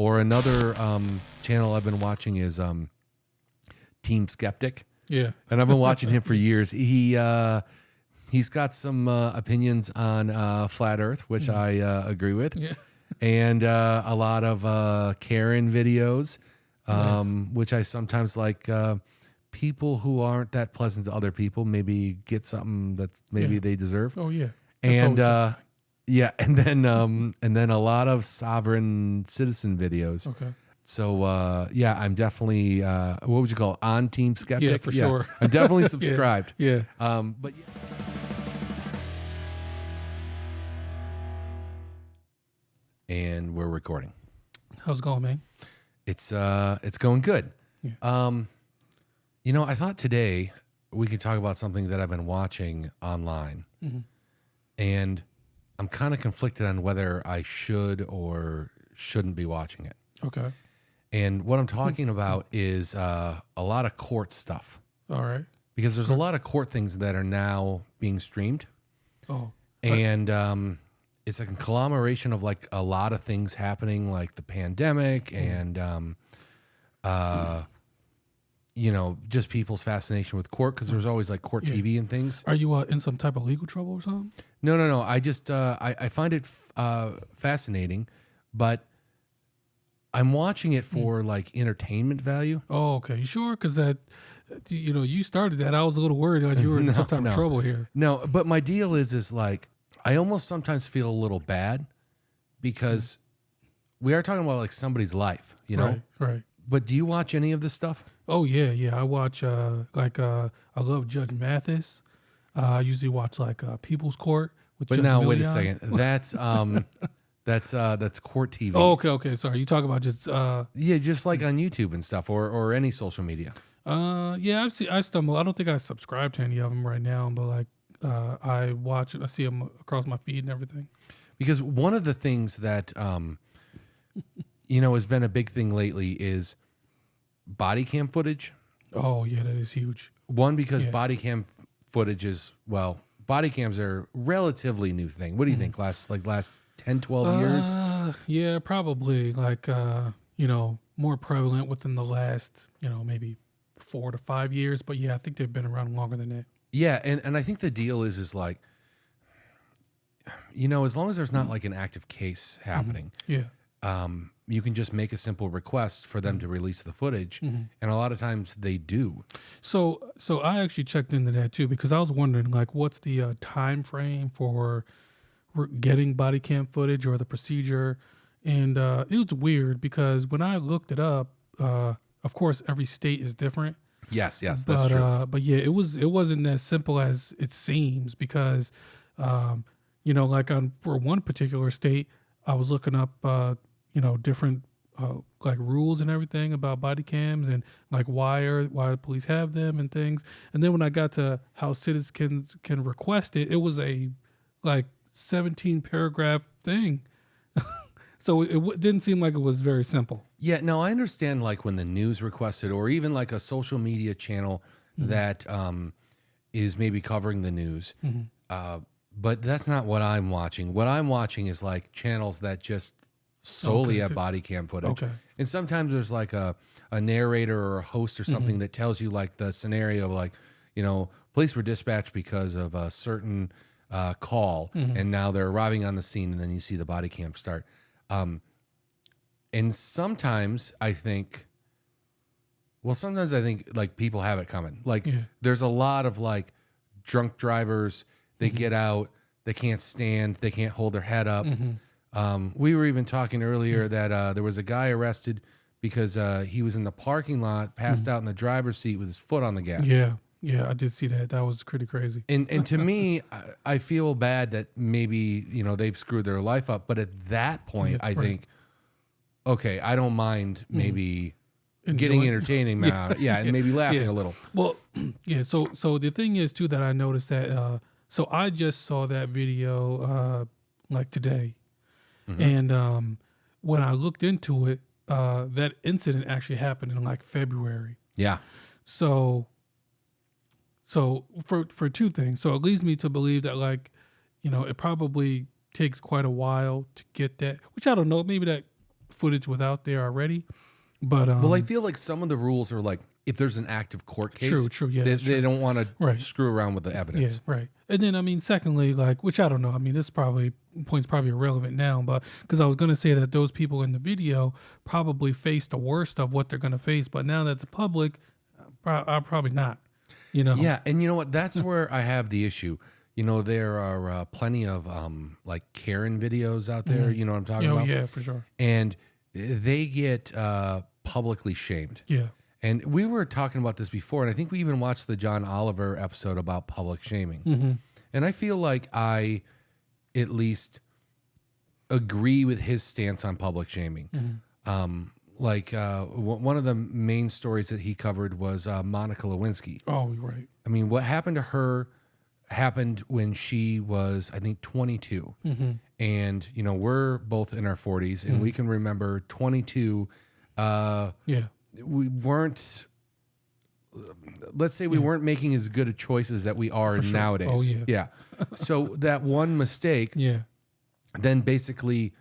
Or another channel I've been watching is Team Skeptic. Yeah. And I've been watching him for years. He's got some opinions on flat Earth, which I agree with. Yeah. And a lot of Karen videos, Nice. which I sometimes like. People who aren't that pleasant to other people maybe get something that maybe they deserve. Oh yeah. And yeah, and then a lot of sovereign citizen videos. Okay. So yeah, I'm definitely what would you call it? On Team Skeptic? Yeah, for sure. I'm definitely subscribed. Yeah. But yeah. And we're recording. How's it going, man? It's going good. Yeah. You know, I thought today we could talk about something that I've been watching online. And I'm kind of conflicted on whether I should or shouldn't be watching it. Okay. And what I'm talking about is a lot of court stuff. All right. Because there's a lot of court things that are now being streamed. Oh. And it's a conglomeration of like a lot of things happening, like the pandemic and, you know, just people's fascination with court, because there's always like court TV and things. Are you in some type of legal trouble or something? No. I just I find it fascinating, but I'm watching it for like entertainment value. Oh, okay. You sure? Because that, you know, you started that. I was a little worried that you were in some type of trouble here. No, but my deal is like I almost sometimes feel a little bad because we are talking about like somebody's life, you know? Right. But do you watch any of this stuff? Oh yeah. I watch I love Judge Mathis. I usually watch like People's Court with But Judge now, Millian. wait a second. That's court TV. Oh, okay. Sorry. You talk about just Yeah, just like on YouTube and stuff, or any social media. yeah, I stumble. I don't think I subscribe to any of them right now, but like I watch it. I see them across my feed and everything. Because one of the things that you know has been a big thing lately is body cam footage. Oh yeah, that is huge. One, because body cam footage is, well, body cams are a relatively new thing. What do you think? Last 10, 12 years? Yeah, probably like you know, more prevalent within the last, you know, maybe 4 to 5 years. But yeah, I think they've been around longer than that. Yeah, and I think the deal is like, you know, as long as there's not like an active case happening, Yeah. you can just make a simple request for them to release the footage, and a lot of times they do. So I actually checked into that too, because I was wondering like, what's the time frame for getting body cam footage or the procedure, and it was weird because when I looked it up, of course every state is different. Yes, that's true. But yeah, it wasn't as simple as it seems, because you know, like for one particular state, I was looking up you know, different like rules and everything about body cams and like why the police have them and things. And then when I got to how citizens can request it, it was a like 17 paragraph thing. So it didn't seem like it was very simple. Yeah, no, I understand like when the news requested, or even like a social media channel that is maybe covering the news. But that's not what I'm watching. What I'm watching is like channels that just solely have body cam footage. Okay. And sometimes there's like a narrator or a host or something that tells you like the scenario, like, you know, police were dispatched because of a certain call, and now they're arriving on the scene, and then you see the body cam start. And sometimes I think like people have it coming. Like there's a lot of like drunk drivers, they get out, they can't stand, they can't hold their head up. We were even talking earlier that there was a guy arrested because he was in the parking lot, passed out in the driver's seat with his foot on the gas. Yeah, I did see that. That was pretty crazy. And to me, I feel bad that maybe, you know, they've screwed their life up. But at that point, I think, okay, I don't mind maybe getting entertaining out, and maybe laughing a little. Well, yeah. So the thing is too that I noticed that. So I just saw that video like today. And when I looked into it, that incident actually happened in like February. Yeah. So for two things. So it leads me to believe that, like, you know, it probably takes quite a while to get that, which I don't know, maybe that footage was out there already. But well, I feel like some of the rules are like if there's an active court case, true, yeah, they don't want to screw around with the evidence. Yeah, right. And then I mean, secondly, like, which I don't know. I mean, this point's probably irrelevant now, but because I was going to say that those people in the video probably face the worst of what they're going to face, but now that it's public, I'll probably not. You know. Yeah, and you know what? That's where I have the issue. You know, there are plenty of like Karen videos out there. You know what I'm talking about? Yeah, for sure. And they get publicly shamed. Yeah. And we were talking about this before, and I think we even watched the John Oliver episode about public shaming. And I feel like I at least agree with his stance on public shaming. One of the main stories that he covered was Monica Lewinsky. Oh, right. I mean, what happened to her happened when she was, I think, 22. And, you know, we're both in our 40s, and we can remember 22. We weren't, let's say we weren't making as good a choices that we are nowadays. Oh, yeah. So that one mistake then basically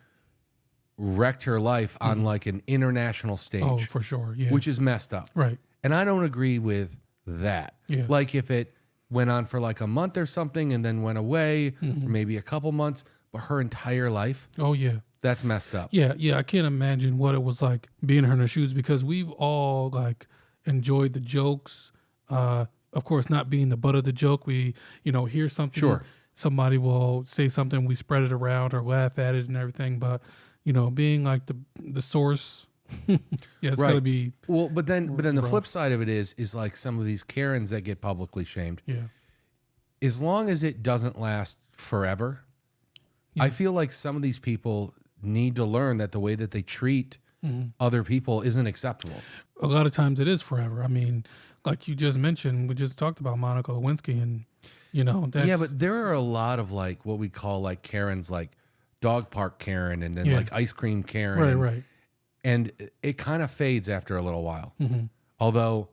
wrecked her life on like an international stage. Oh, for sure. Yeah. Which is messed up. Right. And I don't agree with that. Yeah. Like if it went on for like a month or something and then went away, or maybe a couple months, but her entire life. Oh, yeah. That's messed up. Yeah, I can't imagine what it was like being in her shoes because we've all like enjoyed the jokes. Of course, not being the butt of the joke. We, you know, hear something. Sure. Somebody will say something, we spread it around or laugh at it and everything. But, you know, being like the source, it's gotta be. Well, but then the flip side of it is like some of these Karens that get publicly shamed. Yeah. As long as it doesn't last forever, I feel like some of these people need to learn that the way that they treat other people isn't acceptable. A lot of times it is forever. I mean, like you just mentioned, we just talked about Monica Lewinsky and, you know. Yeah, but there are a lot of like what we call like Karens, like dog park Karen and then like ice cream Karen. Right. And it kind of fades after a little while. Although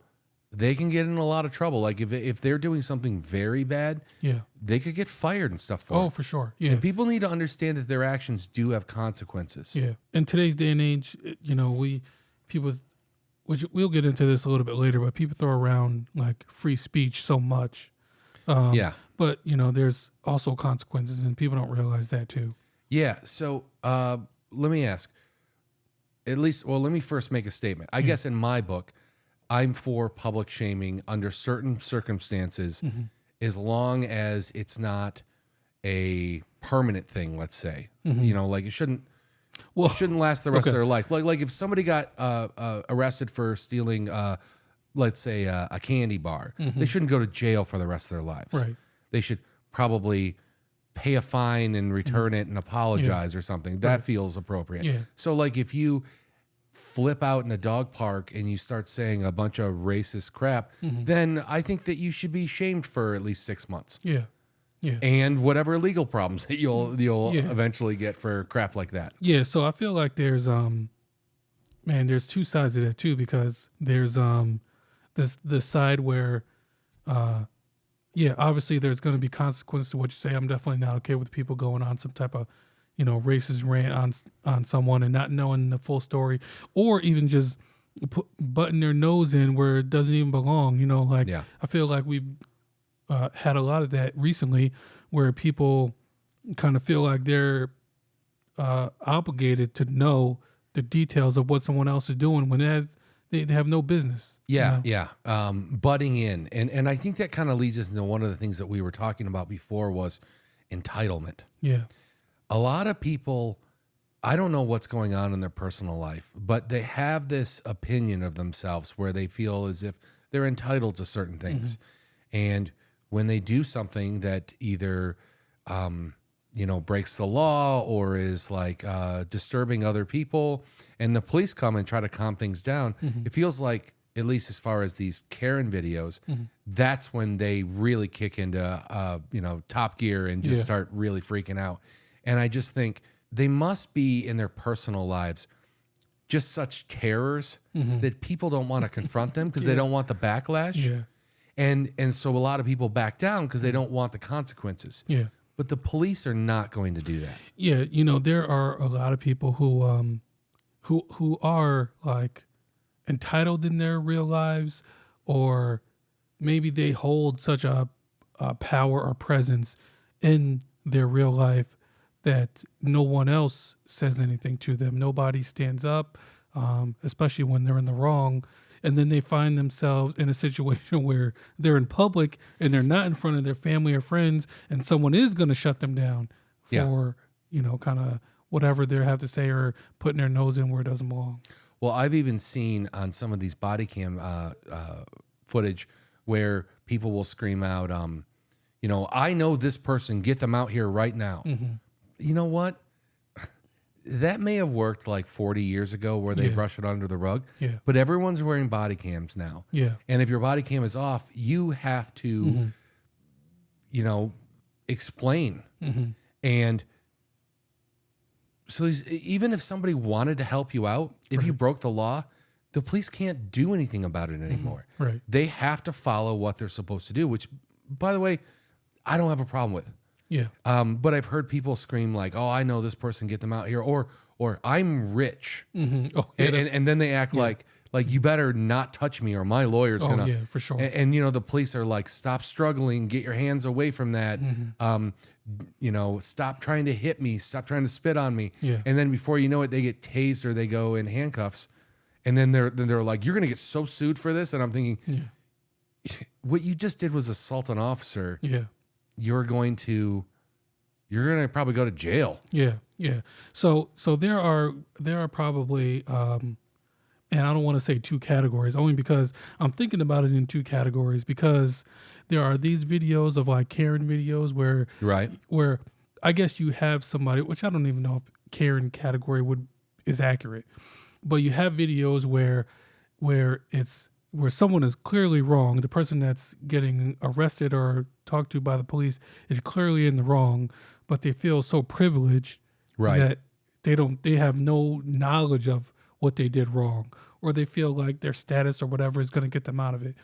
they can get in a lot of trouble. Like if they're doing something very bad, they could get fired and stuff for it. Oh, for sure. Yeah. And people need to understand that their actions do have consequences. Yeah. In today's day and age, you know, which we'll get into this a little bit later, but people throw around like free speech so much. But, you know, there's also consequences and people don't realize that too. Yeah. So let me ask, let me first make a statement. I guess in my book, I'm for public shaming under certain circumstances, as long as it's not a permanent thing, let's say. You know, like it shouldn't last the rest of their life. Like if somebody got arrested for stealing, let's say a candy bar, they shouldn't go to jail for the rest of their lives. Right. They should probably pay a fine and return it and apologize or something. That feels appropriate. Yeah. So like if you flip out in a dog park and you start saying a bunch of racist crap, then I think that you should be shamed for at least 6 months. Yeah. And whatever legal problems that you'll eventually get for crap like that. Yeah, so I feel like there's there's two sides of that too, because there's the side where obviously there's going to be consequences to what you say. I'm definitely not okay with people going on some type of, you know, racist rant on someone and not knowing the full story, or even just butting their nose in where it doesn't even belong. You know, like I feel like we've had a lot of that recently, where people kind of feel like they're obligated to know the details of what someone else is doing when they have no business. Butting in, and I think that kind of leads us into one of the things that we were talking about before was entitlement. Yeah. A lot of people, I don't know what's going on in their personal life, but they have this opinion of themselves where they feel as if they're entitled to certain things. And when they do something that either, breaks the law or is like disturbing other people, and the police come and try to calm things down, it feels like, at least as far as these Karen videos, that's when they really kick into, top gear and just start really freaking out. And I just think they must be in their personal lives just such terrors that people don't want to confront them because they don't want the backlash. And so a lot of people back down because they don't want the consequences. But the police are not going to do that. You know, there are a lot of people who who are like entitled in their real lives, or maybe they hold such a power or presence in their real life that no one else says anything to them. Nobody stands up, especially when they're in the wrong. And then they find themselves in a situation where they're in public and they're not in front of their family or friends, and someone is going to shut them down for, kind of whatever they have to say, or putting their nose in where it doesn't belong. Well, I've even seen on some of these body cam footage where people will scream out, I know this person, get them out here right now. Mm-hmm. You know what? That may have worked like 40 years ago where they brush it under the rug, but everyone's wearing body cams now. Yeah. And if your body cam is off, you have to, explain. Mm-hmm. And so even if somebody wanted to help you out, if you broke the law, the police can't do anything about it anymore. Mm-hmm. Right. They have to follow what they're supposed to do, which, by the way, I don't have a problem with. Yeah. But I've heard people scream like, "Oh, I know this person, get them out here," or "I'm rich," Mm-hmm. Oh, yeah, and then they act like you better not touch me or my lawyer's gonna. yeah, for sure. And the police are like, "Stop struggling, get your hands away from that." Mm-hmm. Stop trying to hit me, stop trying to spit on me. Yeah. And then before you know it, they get tased or they go in handcuffs, and then they're like, "You're gonna get so sued for this," and I'm thinking, what you just did was assault an officer. Yeah. You're gonna probably go to jail. Yeah, yeah. So there are probably, and I don't want to say two categories, only because I'm thinking about it in two categories, because there are these videos of like Karen videos where I guess you have somebody, which I don't even know if Karen category is accurate, but you have videos where someone is clearly wrong. The person that's getting arrested or talked to by the police is clearly in the wrong, but they feel so privileged that they have no knowledge of what they did wrong, or they feel like their status or whatever is going to get them out of it.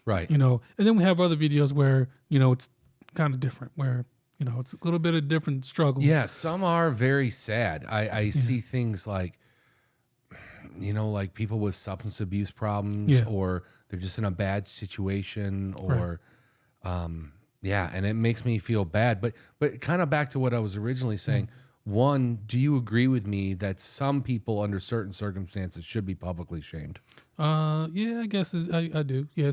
Right. And then we have other videos where, it's kind of different, where, it's a little bit of different struggle. Yeah. Some are very sad. I see things like, like people with substance abuse problems, or they're just in a bad situation, or, and it makes me feel bad. But kind of back to what I was originally saying. One, do you agree with me that some people under certain circumstances should be publicly shamed? Yeah, I guess I do. Yeah,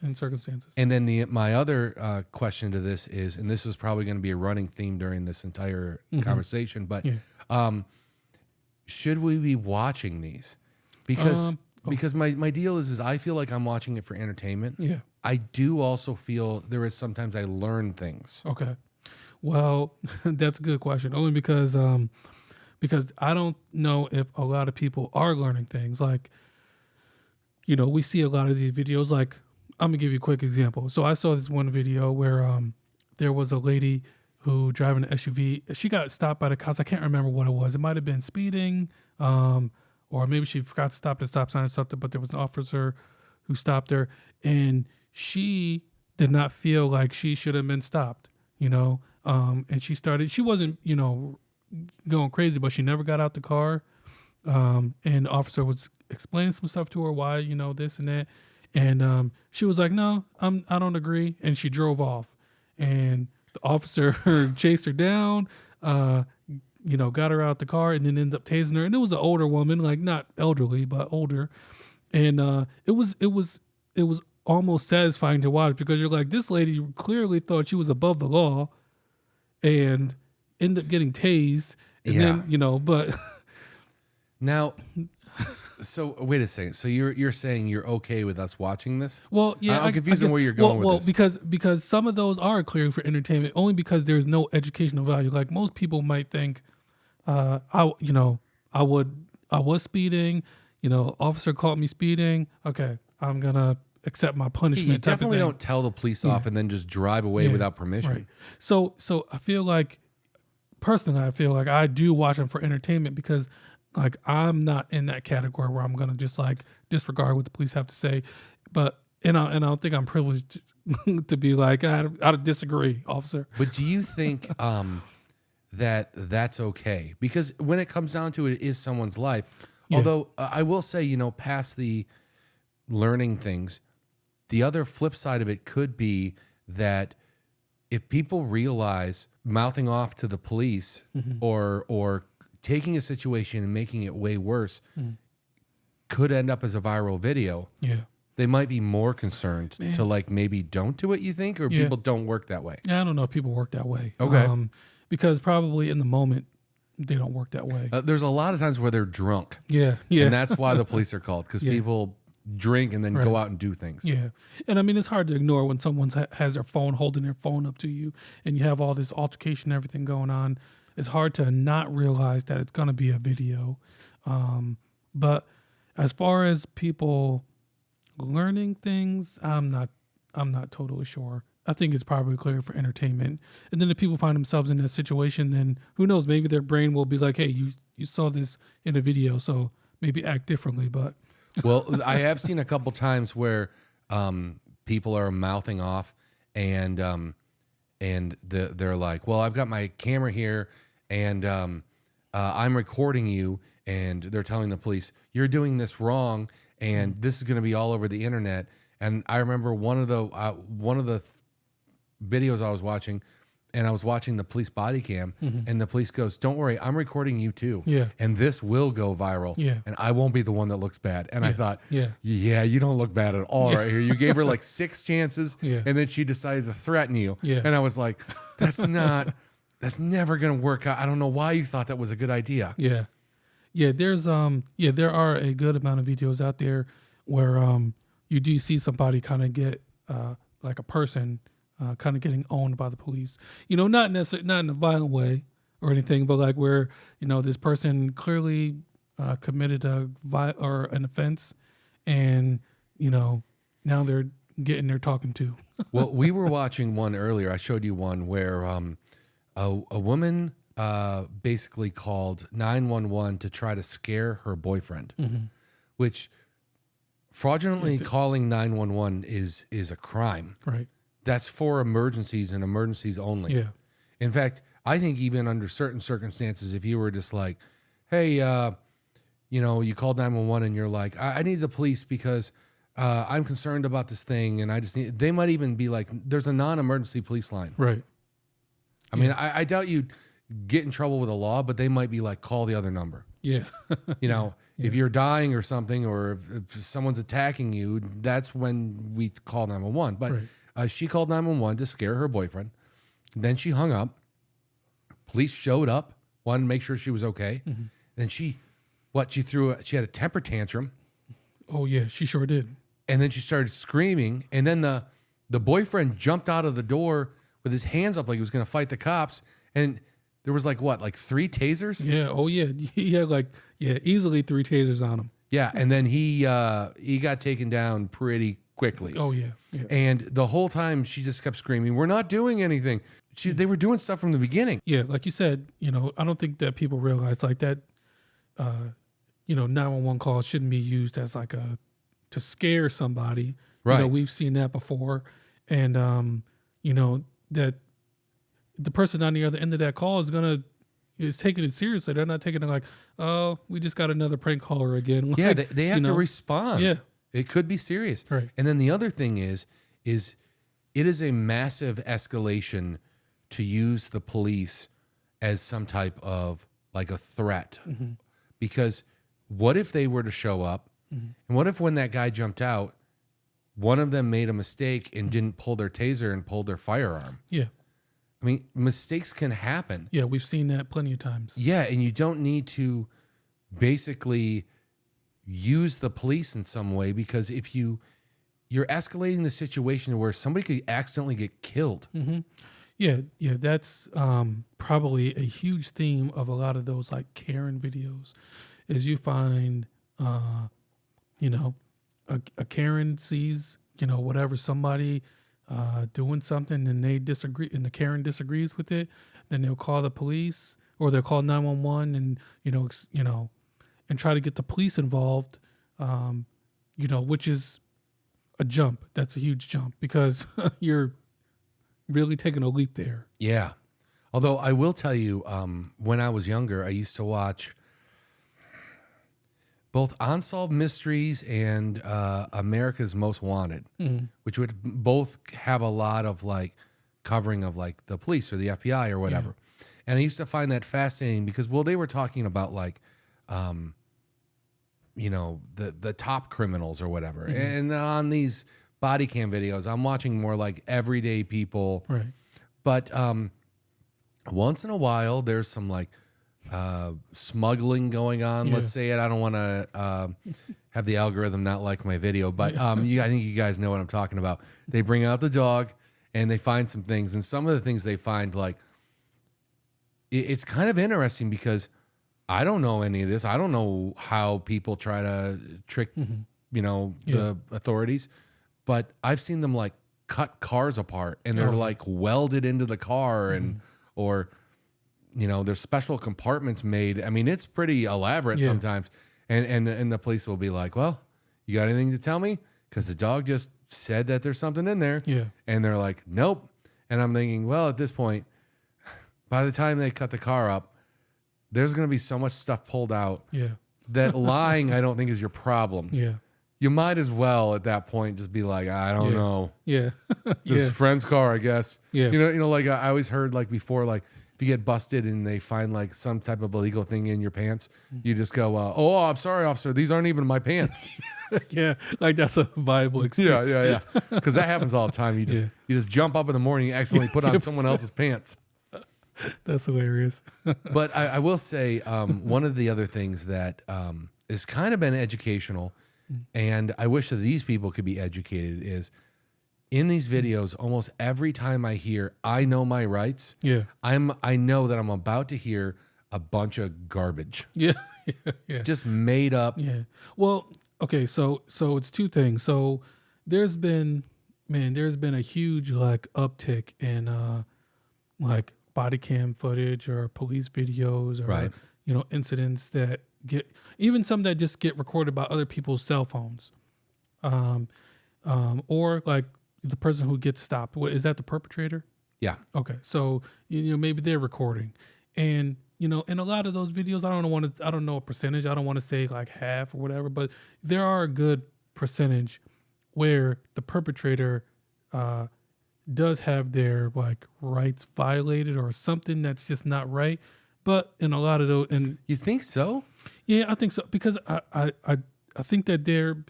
in circumstances. And then my other question to this is, and this is probably going to be a running theme during this entire conversation, but should we be watching these? Because my deal is I feel like I'm watching it for entertainment. Yeah. I do also feel there is sometimes I learn things. Okay. Well, that's a good question. Only because I don't know if a lot of people are learning things. Like, we see a lot of these videos. Like, I'm gonna give you a quick example. So I saw this one video where there was a lady who driving an SUV. She got stopped by the cops. I can't remember what it was. It might have been speeding, or maybe she forgot to stop at a stop sign or something. But there was an officer who stopped her, and she did not feel like she should have been stopped. And she wasn't, going crazy, but she never got out the car. And the officer was explaining some stuff to her, why, this and that. And she was like, "No, I don't agree." And she drove off. And the officer chased her down, got her out the car, and then ended up tasing her. And it was an older woman, like not elderly, but older. And it was almost satisfying to watch, because you're like, this lady clearly thought she was above the law and ended up getting tased. And then, but now, so wait a second. So you're saying you're okay with us watching this? Well, yeah, I'm confused on where you're going with this. Because some of those are clearly for entertainment, only because there's no educational value. Like most people might think, I was speeding, officer caught me speeding. Okay, I'm gonna accept my punishment. You definitely don't tell the police off and then just drive away without permission. Right. So I feel like, personally, I do watch them for entertainment, because like I'm not in that category where I'm gonna just like disregard what the police have to say. But and I don't think I'm privileged to be like, I disagree, officer. But do you think that's okay? Because when it comes down to it, it is someone's life. Yeah. Although I will say, you know, past the learning things, the other flip side of it could be that if people realize mouthing off to the police or taking a situation and making it way worse could end up as a viral video, they might be more concerned to like maybe don't do it, you think, or people don't work that way? Yeah, I don't know if people work that way. Okay. Because probably in the moment they don't work that way. There's a lot of times where they're drunk. Yeah. And that's why the police are called, because people drink and then go out and do things. Yeah. And I mean, it's hard to ignore when someone has their phone, holding their phone up to you, and you have all this altercation, everything going on. It's hard to not realize that it's going to be a video. But as far as people learning things, I'm not totally sure. I think it's probably clear for entertainment. And then if people find themselves in that situation, then who knows, maybe their brain will be like, hey, you saw this in a video, so maybe act differently. But well, I have seen a couple times where people are mouthing off and they're like, well, I've got my camera here and I'm recording you, and they're telling the police, you're doing this wrong and this is going to be all over the internet. And I remember one of the videos I was watching, and I was watching the police body cam, and the police goes, don't worry, I'm recording you too. Yeah. And this will go viral. Yeah. And I won't be the one that looks bad. And I thought, yeah, you don't look bad at all right here. You gave her like 6 chances, and then she decided to threaten you. Yeah. And I was like, that's never going to work out. I don't know why you thought that was a good idea. Yeah. Yeah, there's there are a good amount of videos out there where you do see somebody kind of get like a person kind of getting owned by the police. You know, not necessarily, not in a violent way or anything, but like where, you know, this person clearly committed an offense, and, you know, now they're getting their talking to. Well, we were watching one earlier. I showed you one where a woman basically called 911 to try to scare her boyfriend, which fraudulently calling 911 is a crime. Right. That's for emergencies and emergencies only. Yeah. In fact, I think even under certain circumstances, if you were just like, hey, you know, you called 911 and you're like, I need the police because I'm concerned about this thing, and I just need, they might even be like, there's a non-emergency police line. Right. I mean, I doubt you'd get in trouble with the law, but they might be like, call the other number. Yeah. You know, if you're dying or something, or if someone's attacking you, that's when we call 911. But she called 911 to scare her boyfriend. Then she hung up. Police showed up, wanted to make sure she was okay. Then she had a temper tantrum. Oh yeah, she sure did. And then she started screaming. And then the boyfriend jumped out of the door with his hands up like he was going to fight the cops. And there was like 3 tasers? Yeah. Oh yeah. He had easily 3 tasers on him. Yeah. And then he got taken down pretty quickly. Oh yeah. And the whole time she just kept screaming, we're not doing anything. They were doing stuff from the beginning. Yeah. Like you said, you know, I don't think that people realize like that, you know, 911 calls shouldn't be used as like to scare somebody. Right. You know, we've seen that before. And, you know, that the person on the other end of that call is taking it seriously. They're not taking it like, oh, we just got another prank caller again. Like, yeah, they have to respond. Yeah. It could be serious. Right. And then the other thing is it is a massive escalation to use the police as some type of like a threat. Because what if they were to show up, and what if when that guy jumped out, one of them made a mistake and didn't pull their taser and pulled their firearm? Yeah. I mean, mistakes can happen. Yeah, we've seen that plenty of times. Yeah, and you don't need to basically use the police in some way, because if you're escalating the situation where somebody could accidentally get killed. Yeah, that's probably a huge theme of a lot of those like Karen videos, is you find, you know, a Karen sees, you know, whatever, somebody doing something and they disagree, and the Karen disagrees with it, then they'll call the police, or they'll call 911 and, you know, and try to get the police involved, you know, which is a jump. That's a huge jump, because you're really taking a leap there. Yeah. Although I will tell you, when I was younger, I used to watch both Unsolved Mysteries and America's Most Wanted, which would both have a lot of like covering of like the police or the FBI or whatever. And I used to find that fascinating because, well, they were talking about like, you know, the top criminals or whatever. And on these body cam videos, I'm watching more like everyday people. Right. But once in a while, there's some like smuggling going on. Let's say it. I don't want to have the algorithm not like my video, but I think you guys know what I'm talking about. They bring out the dog and they find some things, and some of the things they find, like, it's kind of interesting because I don't know any of this. I don't know how people try to trick, you know, the authorities, but I've seen them like cut cars apart and they're like welded into the car and, or, you know, there's special compartments made. I mean, it's pretty elaborate sometimes. And the police will be like, well, you got anything to tell me? Because the dog just said that there's something in there. Yeah. And they're like, nope. And I'm thinking, well, at this point, by the time they cut the car up, there's going to be so much stuff pulled out that lying, I don't think, is your problem. Yeah. You might as well at that point just be like, I don't know. Yeah. This friend's car, I guess. Yeah. You know, like I always heard like before, like if you get busted and they find like some type of illegal thing in your pants, you just go, oh, I'm sorry, officer. These aren't even my pants. Yeah. Like that's a viable excuse. Yeah. Because that happens all the time. You just jump up in the morning and accidentally put on someone else's pants. That's hilarious. But I will say one of the other things that has kind of been educational, and I wish that these people could be educated, is in these videos, almost every time I hear, I know my rights, I know that I'm about to hear a bunch of garbage. Yeah. Just made up. Yeah. Well, okay, so it's two things. So there's been a huge like uptick in like body cam footage or police videos or you know, incidents that get, even some that just get recorded by other people's cell phones, or like the person who gets stopped. What is that, the perpetrator? Yeah. Okay, so you know, maybe they're recording, and you know, in a lot of those videos, I don't know a percentage. I don't want to say like half or whatever, but there are a good percentage where the perpetrator does have their like rights violated or something that's just not right. But in a lot of those, and you think so? Yeah, I think so, because I think that they're,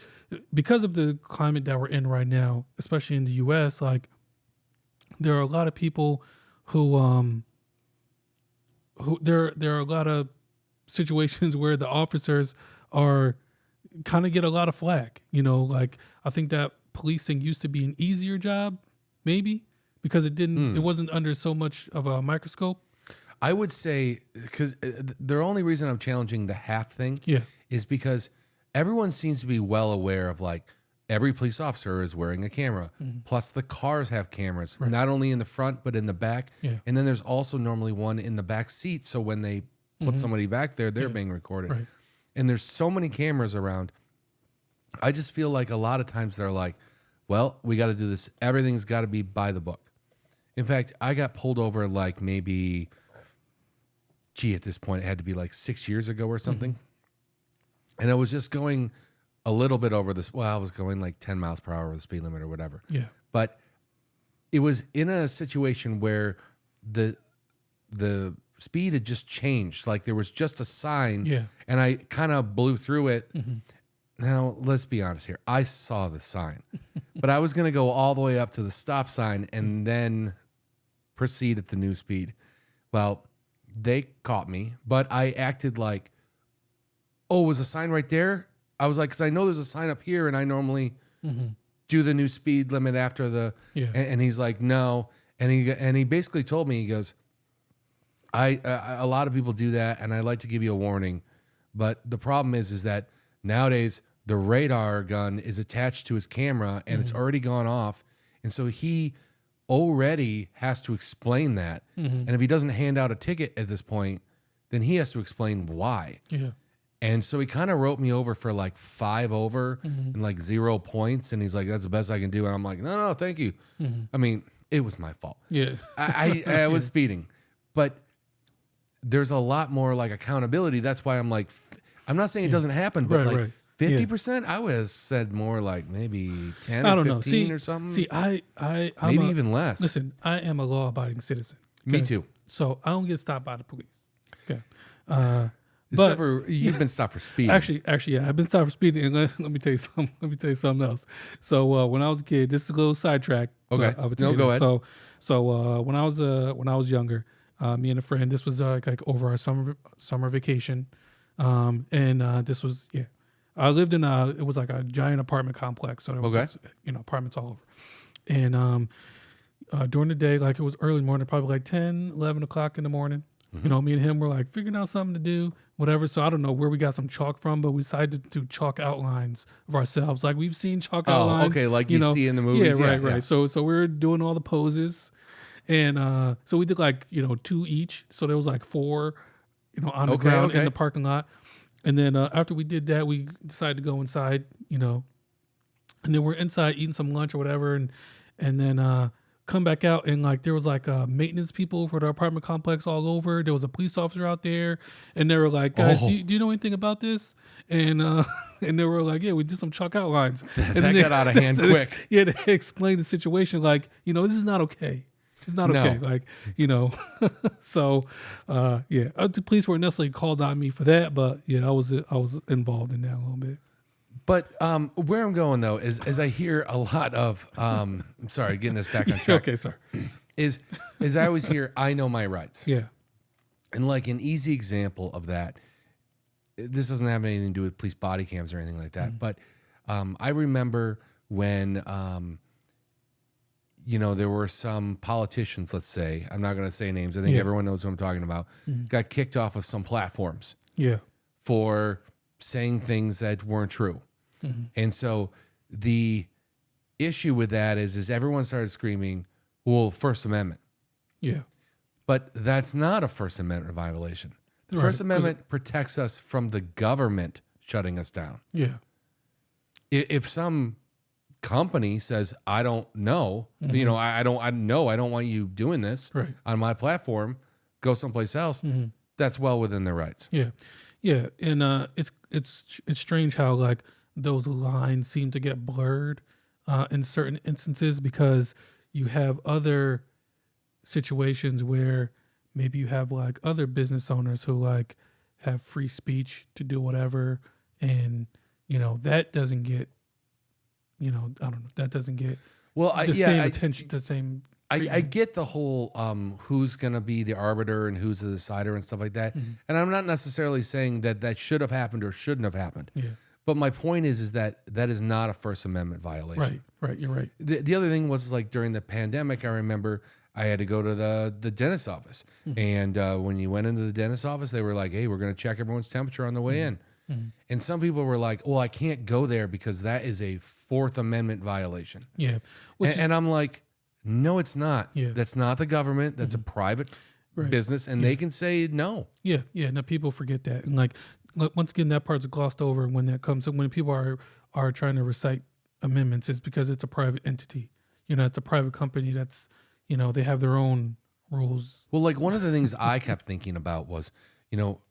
because of the climate that we're in right now, especially in the U.S., like there are a lot of people who there are a lot of situations where the officers are kind of get a lot of flack. You know, like I think that policing used to be an easier job, maybe because it wasn't under so much of a microscope. I would say, because the only reason I'm challenging the half thing is because everyone seems to be well aware of like every police officer is wearing a camera. Plus the cars have cameras, not only in the front, but in the back. And then there's also normally one in the back seat. So when they put somebody back there, they're being recorded. And there's so many cameras around. I just feel like a lot of times they're like, well, we got to do this. Everything's got to be by the book. In fact, I got pulled over like maybe, at this point, it had to be like 6 years ago or something. And I was just going a little bit over this. Well, I was going like 10 miles per hour over the speed limit or whatever. Yeah. But it was in a situation where the speed had just changed. Like there was just a sign. Yeah. And I kind of blew through it. Now, let's be honest here. I saw the sign, but I was going to go all the way up to the stop sign and then proceed at the new speed. Well, they caught me, but I acted like, oh, was a sign right there? I was like, because I know there's a sign up here, and I normally do the new speed limit after the. Yeah. And he's like, no, and he basically told me, he goes, a lot of people do that, and I like to give you a warning, but the problem is that nowadays the radar gun is attached to his camera and it's already gone off, and so he already has to explain that. And if he doesn't hand out a ticket at this point, then he has to explain why. Yeah. And so he kind of wrote me over for like 5 over and like 0 points. And he's like, that's the best I can do. And I'm like, no, thank you. I mean, it was my fault. Yeah. I was speeding. But there's a lot more like accountability. That's why I'm like, I'm not saying it doesn't happen, but Right, like right. 50%, I would have said more like maybe 10 I or don't know. 15 See, or something. See, I'm maybe even less. Listen, I am a law-abiding citizen. Me okay? too. So I don't get stopped by the police. Okay. Except for you've been stopped for speeding. Actually, yeah, I've been stopped for speeding. And let me tell you something. Let me tell you something else. So when I was a kid, this is a little sidetrack. Okay. Go ahead. So when I was younger, me and a friend, this was like over our summer vacation, and this was I lived in it was like a giant apartment complex. So there was just, apartments all over, and during the day, like it was early morning, probably like 10, 11 o'clock in the morning. Me and him were like figuring out something to do, whatever. So I don't know where we got some chalk from, but we decided to do chalk outlines of ourselves. Like we've seen chalk outlines. Okay, like you see in the movies. Yeah, right. So we were doing all the poses, and so we did like 2 each. So there was like 4, on the ground in the parking lot. And then after we did that, we decided to go inside, and then we're inside eating some lunch or whatever, and then come back out, and like there was like maintenance people for the apartment complex all over. There was a police officer out there, and they were like, "Guys, do you know anything about this?" And and they were like, "Yeah, we did some chalk outlines." And that got out of hand quick. Yeah, they explained the situation like, this is not okay. It's not okay. Like, so, the police weren't necessarily called on me for that, but I was involved in that a little bit. But where I'm going though is I hear a lot of I'm sorry, getting us back on track. Okay, sorry. Is I always hear I know my rights. Yeah. And like an easy example of that, this doesn't have anything to do with police body cams or anything like that. But I remember when there were some politicians, let's say, I'm not going to say names. I think everyone knows who I'm talking about, got kicked off of some platforms for saying things that weren't true. And so the issue with that is everyone started screaming, well, First Amendment. Yeah. But that's not a First Amendment violation. The First Amendment protects us from the government shutting us down. Yeah. If some company says, I don't know, I don't want you doing this on my platform, go someplace else, that's well within their rights. Yeah. Yeah. And it's strange how like those lines seem to get blurred in certain instances, because you have other situations where maybe you have like other business owners who like have free speech to do whatever, and that doesn't get I don't know, that doesn't get same attention, the same I get the whole who's going to be the arbiter and who's the decider and stuff like that. And I'm not necessarily saying that should have happened or shouldn't have happened. Yeah. But my point is that is not a First Amendment violation. Right. You're right. The other thing was like during the pandemic, I remember I had to go to the dentist's office. And when you went into the dentist's office, they were like, hey, we're going to check everyone's temperature on the way in. And some people were like, well, I can't go there because that is a Fourth Amendment violation. Yeah. And I'm like, no, it's not. Yeah. That's not the government. That's a private business, and they can say no. Yeah. Now people forget that. And like once again, that part's glossed over when people are trying to recite amendments. It's because it's a private entity. It's a private company that's, they have their own rules. Well, like one of the things I kept thinking about was,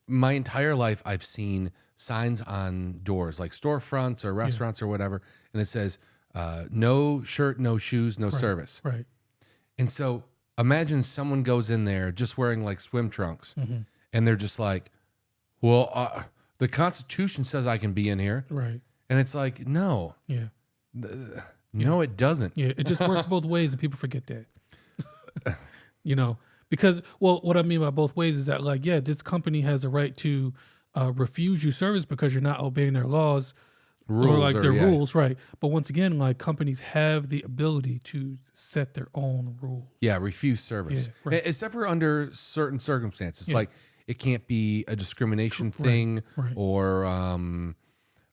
my entire life I've seen signs on doors, like storefronts or restaurants or whatever, and it says, no shirt, no shoes, no service. Right. And so imagine someone goes in there just wearing like swim trunks, and they're just like, well, the Constitution says I can be in here. Right. And it's like, no. Yeah. No, it doesn't. Yeah, it just works both ways, and people forget that. Because, well, what I mean by both ways is that, like, this company has a right to refuse you service because you're not obeying their laws or like their rules, right? But once again, like companies have the ability to set their own rules. Yeah, refuse service, except for under certain circumstances, like it can't be a discrimination thing, or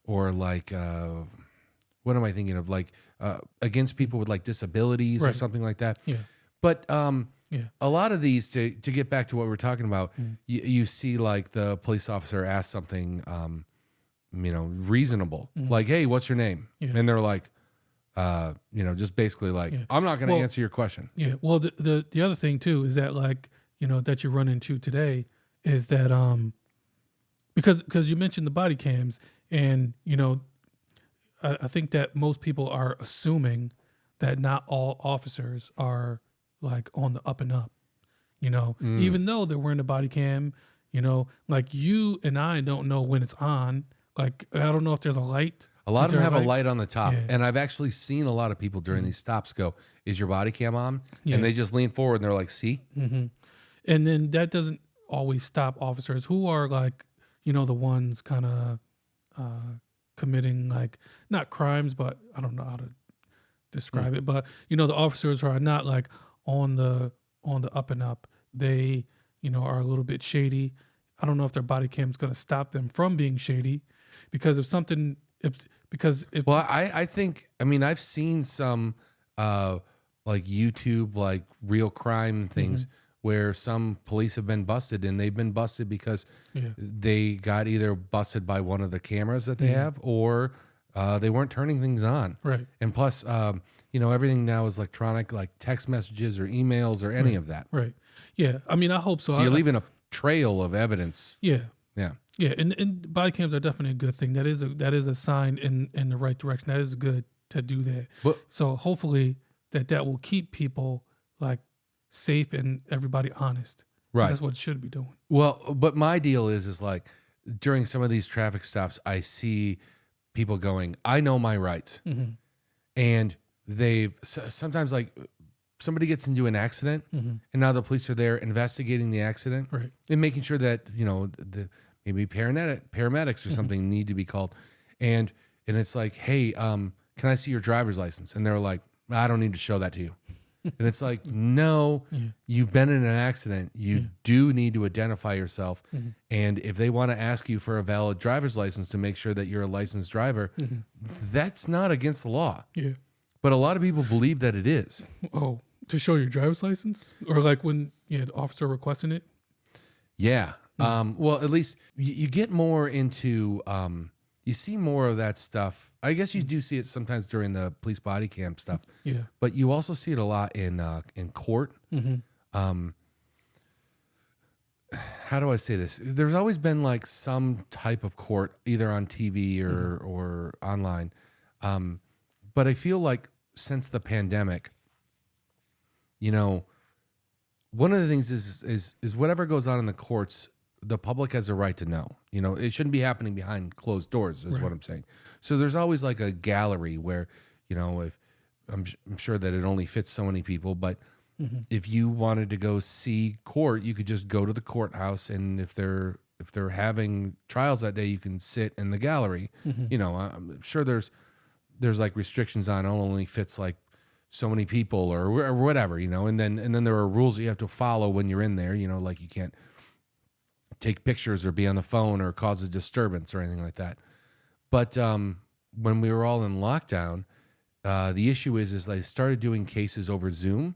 like what am I thinking of? Like against people with like disabilities or something like that. Yeah, but a lot of these, to get back to what we're talking about, you see like the police officer ask something, reasonable, like, hey, what's your name? And they're like, just basically like, I'm not going to answer your question. Yeah. Well, the other thing too is that like, that you run into today is that, because you mentioned the body cams, and I think that most people are assuming that not all officers are like on the up and up. Even though they're wearing a body cam, like you and I don't know when it's on. Like I don't know if there's a light. A lot of them have a light on the top, Yeah. and I've actually seen a lot of people during these stops go, "Is your body cam on?" And they just lean forward and they're like, "See." And then that doesn't always stop officers who are like, the ones kind of committing like not crimes, but I don't know how to describe it. But the officers who are not like on the up and up, they are a little bit shady. I don't know if their body cam is going to stop them from being shady, because I think, I mean, I've seen some like YouTube, like real crime things where some police have been busted, and they've been busted because they got either busted by one of the cameras that they have, or they weren't turning things on. Right. And plus, everything now is electronic, like text messages or emails or any of that. Right. Yeah. I mean, I hope so. So you're leaving a trail of evidence. Yeah. Yeah. Yeah. And body cams are definitely a good thing. That is a sign in the right direction. That is good to do that. But so hopefully that will keep people like safe and everybody honest. right. That's what it should be doing. Well, but my deal is like during some of these traffic stops, I see people going, I know my rights. And they've sometimes like somebody gets into an accident and now the police are there investigating the accident and making sure that, maybe paramedics or something need to be called. And it's like, hey, can I see your driver's license? And they're like, I don't need to show that to you. And it's like, no, you've been in an accident. You do need to identify yourself. And if they want to ask you for a valid driver's license to make sure that you're a licensed driver, that's not against the law. Yeah. But a lot of people believe that it is. Oh, to show your driver's license? Or like when the officer requesting it? Yeah. Well, at least you get more into, you see more of that stuff. I guess you do see it sometimes during the police body cam stuff. Yeah. But you also see it a lot in court. How do I say this? There's always been like some type of court, either on TV or online. But I feel like since the pandemic, one of the things is whatever goes on in the courts, the public has a right to know. It shouldn't be happening behind closed doors, is what I'm saying. So there's always like a gallery where, if I'm sure that it only fits so many people, but if you wanted to go see court, you could just go to the courthouse, and if they're having trials that day, you can sit in the gallery. I'm sure there's like restrictions on it only fits like so many people or whatever, and then there are rules that you have to follow when you're in there, like you can't take pictures or be on the phone or cause a disturbance or anything like that. But when we were all in lockdown, the issue is they started doing cases over Zoom,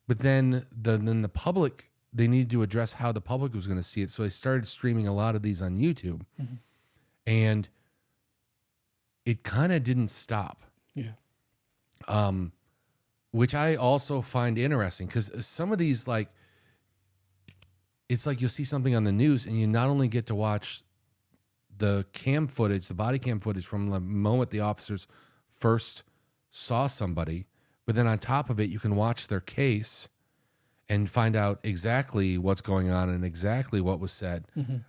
but then the public, they needed to address how the public was going to see it. So they started streaming a lot of these on YouTube, and it kind of didn't stop. Yeah. Which I also find interesting, because some of these, like, it's like you'll see something on the news and you not only get to watch the cam footage, the body cam footage from the moment the officers first saw somebody, but then on top of it, you can watch their case and find out exactly what's going on and exactly what was said.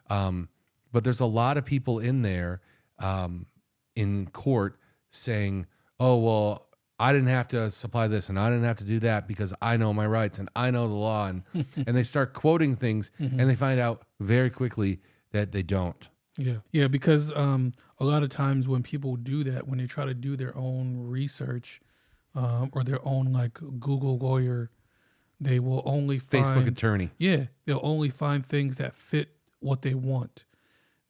But there's a lot of people in there in court saying, oh, well, I didn't have to supply this and I didn't have to do that because I know my rights and I know the law. And they start quoting things and they find out very quickly that they don't. Yeah. Yeah. Because a lot of times when people do that, when they try to do their own research or their own like Google lawyer, they will only find Facebook attorney. Yeah. They'll only find things that fit what they want.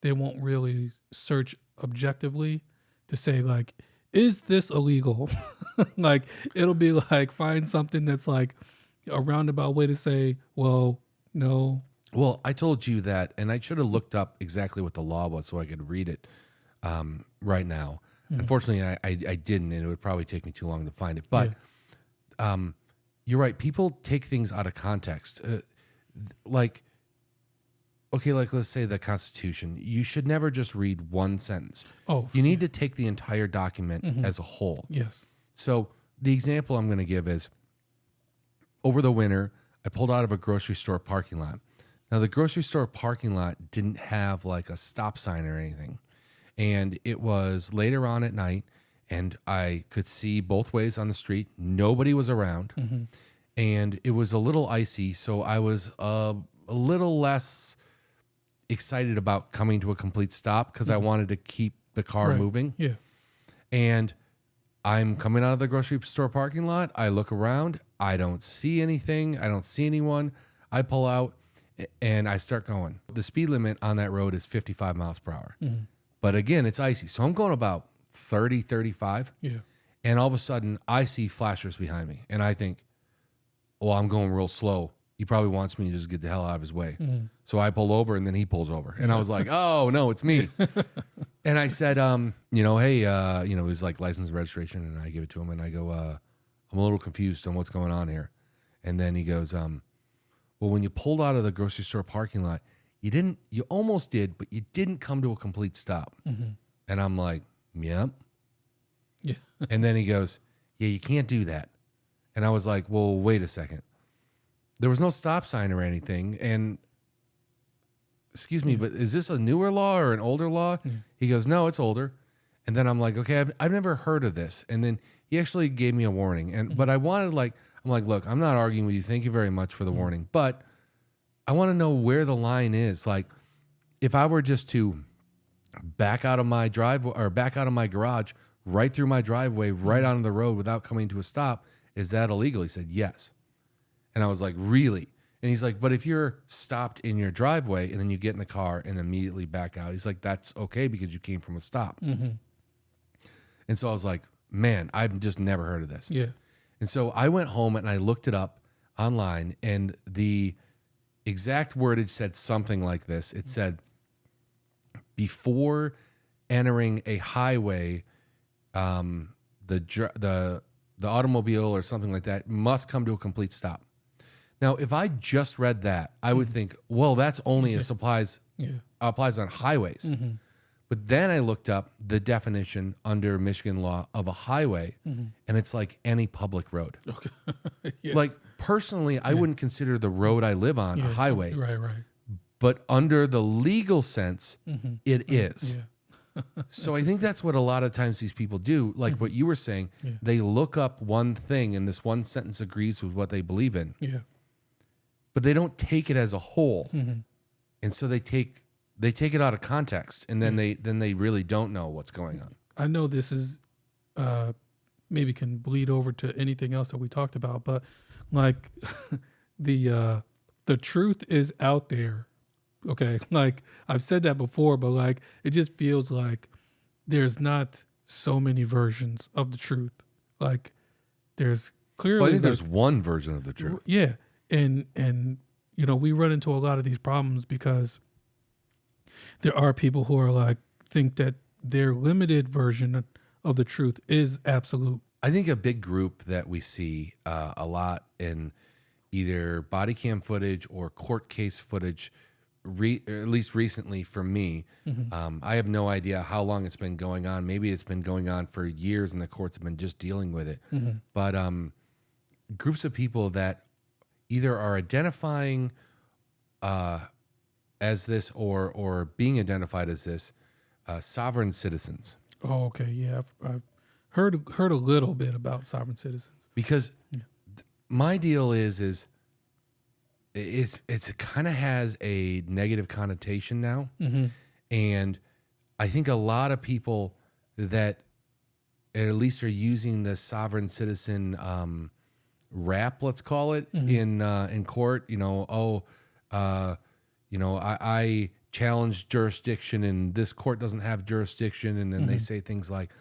They won't really search objectively to say like, is this illegal? Like, it'll be like, find something that's like a roundabout way to say, well, no. Well, I told you that, and I should have looked up exactly what the law was so I could read it right now. Unfortunately, I didn't, and it would probably take me too long to find it. But you're right. People take things out of context. Like, okay, like let's say the Constitution, you should never just read one sentence. Oh, You need to take the entire document as a whole. yes. So the example I'm going to give is over the winter, I pulled out of a grocery store parking lot. Now, the grocery store parking lot didn't have like a stop sign or anything. And it was later on at night, and I could see both ways on the street. Nobody was around. And it was a little icy, so I was a little less excited about coming to a complete stop because I wanted to keep the car moving. Yeah. And I'm coming out of the grocery store parking lot. I look around. I don't see anything. I don't see anyone. I pull out and I start going. The speed limit on that road is 55 miles per hour. But again, it's icy. So I'm going about 30, 35. Yeah. And all of a sudden, I see flashers behind me. And I think, well, I'm going real slow. He probably wants me to just get the hell out of his way. So I pull over and then he pulls over. And I was like, oh, no, it's me. And I said, hey, it was like license and registration. And I give it to him and I go, I'm a little confused on what's going on here. And then he goes, well, when you pulled out of the grocery store parking lot, you almost did, but you didn't come to a complete stop. And I'm like, yep. Yeah. And then he goes, yeah, you can't do that. And I was like, well, wait a second. There was no stop sign or anything. And excuse me, but is this a newer law or an older law? He goes, no, it's older. And then I'm like, okay, I've never heard of this. And then he actually gave me a warning. But I wanted I'm like, look, I'm not arguing with you. Thank you very much for the warning. But I want to know where the line is. Like, if I were just to back out of my driveway or back out of my garage, right through my driveway, right onto the road without coming to a stop, is that illegal? He said, yes. And I was like, really? And he's like, but if you're stopped in your driveway and then you get in the car and immediately back out, he's like, that's okay because you came from a stop. And so I was like, man, I've just never heard of this. Yeah. And so I went home and I looked it up online, and the exact wordage said something like this. It said, before entering a highway, the automobile or something like that must come to a complete stop. Now, if I just read that, I would think, well, that's only applies on highways. But then I looked up the definition under Michigan law of a highway, and it's like any public road. Okay. Like, personally, I wouldn't consider the road I live on a highway. Right. But under the legal sense, it is. Yeah. So I think that's what a lot of times these people do. Like what you were saying, they look up one thing, and this one sentence agrees with what they believe in. Yeah. But they don't take it as a whole. And so they take it out of context, and then they really don't know what's going on. I know this is maybe can bleed over to anything else that we talked about, but like the truth is out there. Okay, like I've said that before, but like it just feels like there's not so many versions of the truth. Like there's clearly, Well, I think there's one version of the truth. Yeah, and we run into a lot of these problems because there are people who are like think that their limited version of the truth is absolute. I think a big group that we see a lot in either body cam footage or court case footage, at least recently for me, I have no idea how long it's been going on. Maybe it's been going on for years and the courts have been just dealing with it. But groups of people that either are identifying as this or being identified as this, sovereign citizens. Oh, okay, yeah, I've heard a little bit about sovereign citizens. Because my deal is it's kind of has a negative connotation now, and I think a lot of people that at least are using the sovereign citizen rap, let's call it, in court. I challenge jurisdiction, and this court doesn't have jurisdiction, and then they say things like,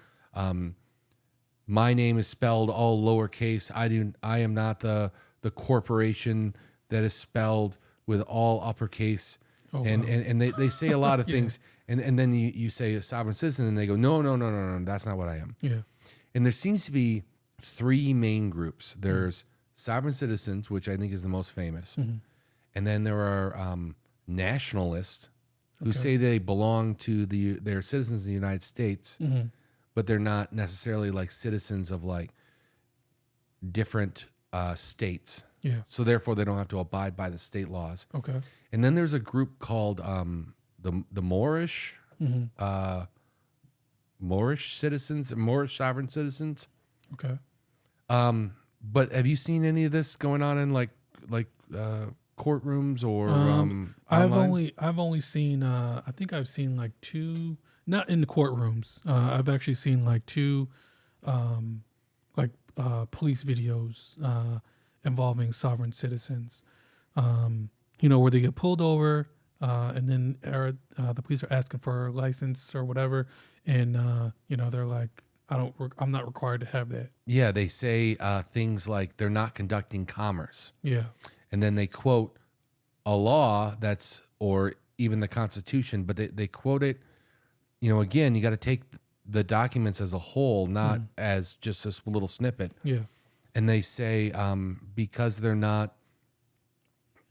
my name is spelled all lowercase. I am not the corporation that is spelled with all uppercase. Oh, and they say a lot of things, and then you say a sovereign citizen, and they go, no, that's not what I am. Yeah. And there seems to be three main groups. There's sovereign citizens, which I think is the most famous. And then there are nationalists who say they belong to they're citizens of the United States, but they're not necessarily like citizens of like different states. Yeah. So therefore, they don't have to abide by the state laws. Okay. And then there's a group called the Moorish Moorish citizens, Moorish sovereign citizens. Okay. But have you seen any of this going on in like courtrooms or I've online? only seen I think I've seen like two, not in the courtrooms. I've actually seen like two police videos involving sovereign citizens. Where they get pulled over and then the police are asking for a license or whatever, and they're like, I'm not required to have that. Yeah, they say things like they're not conducting commerce. Yeah. And then they quote a law or even the Constitution, but they quote it, again, you got to take the documents as a whole, not as just this little snippet. Yeah. And they say because they're not